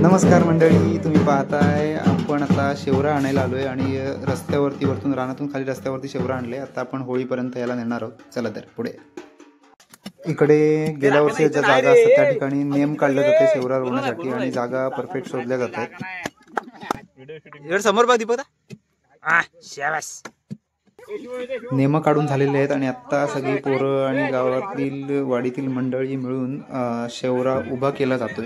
नमस्कार मंडळी, तुम्ही पाहताय आपण आता शेवरा आणायला आलोय आणि रस्त्यावरती वरतून रानातून खाली रस्त्यावरती शेवरा आणले. आता आपण होळीपर्यंत याला नेणार आहोत. चला तर पुढे. इकडे गेल्या वर्षी ज्या जागा असतात त्या ठिकाणी नेम काढले जाते शेवरा रोवण्यासाठी आणि जागा परफेक्ट शोधल्या जातात. समोर बघ दीपक, नेम काढून झालेले आहेत आणि आता सगळी पोरं आणि गावातील वाडीतील मंडळी मिळून शेवरा उभा केला जातोय.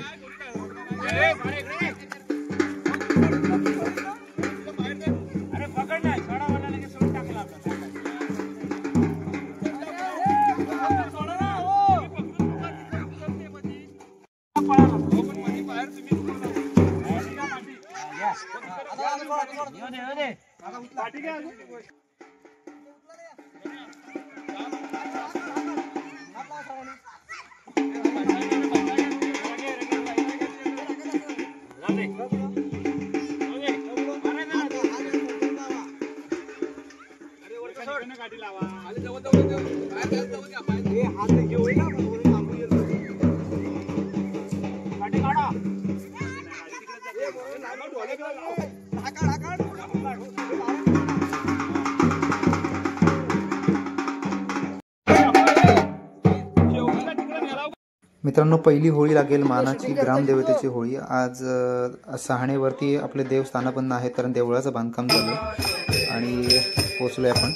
मित्रांनो, पहिली होळी लागेल मानाची ग्रामदेवतेची होळी. आज सहाणेवरती आपले देव स्थानपन्न आहेत कारण देवळाचं बांधकाम चालू आहे आणि पोहोचलोय आपण.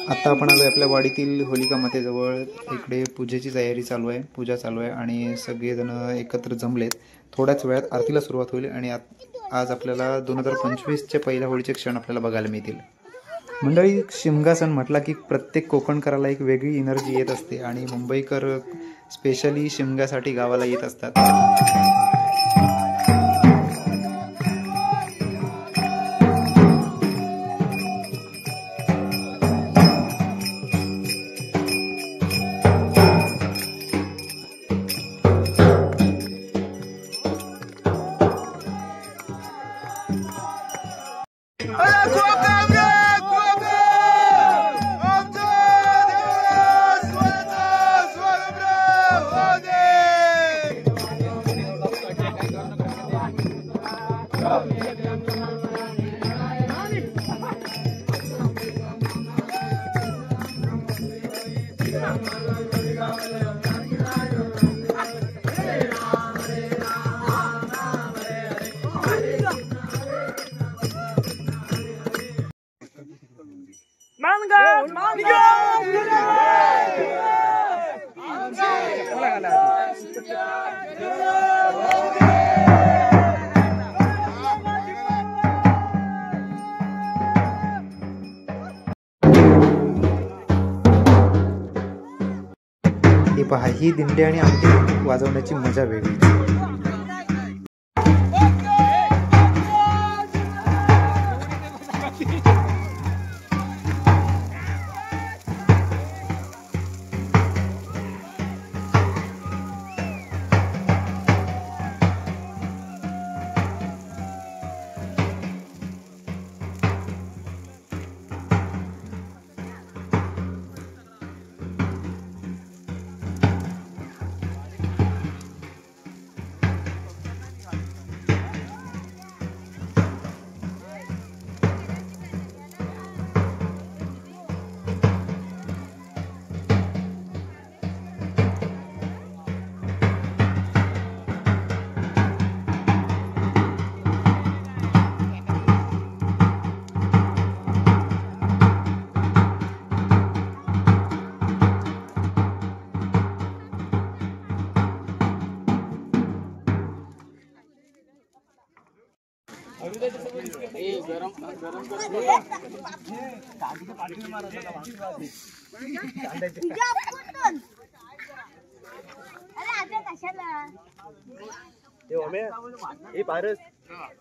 आता आपण आलोय आपल्या वाडीतील होलिका मातेजवळ. इकडे पूजेची तयारी चालू आहे, पूजा चालू आहे आणि सगळेजण एकत्र जमलेत. थोड्याच वेळात आरतीला सुरुवात होईल आणि आज आपल्याला 2025च्या पहिल्या होळीचे क्षण आपल्याला बघायला मिळतील. मंडळी, शिमगा सण म्हटला की प्रत्येक कोकणकराला एक वेगळी एनर्जी येत असते आणि मुंबईकर स्पेशली शिमग्यासाठी गावाला येत असतात. हे पहा, ही दिंडी आणि आमटी वाजवण्याची मजा वेगळी.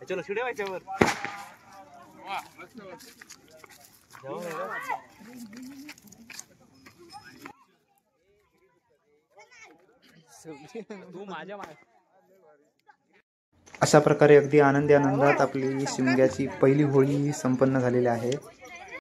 चलो शिडे व्हायच्यावर तू माझ्या अशा प्रकारे अगदी आनंदी आनंदात आपली शिमग्याची पहिली होळी संपन्न झालेली आहे.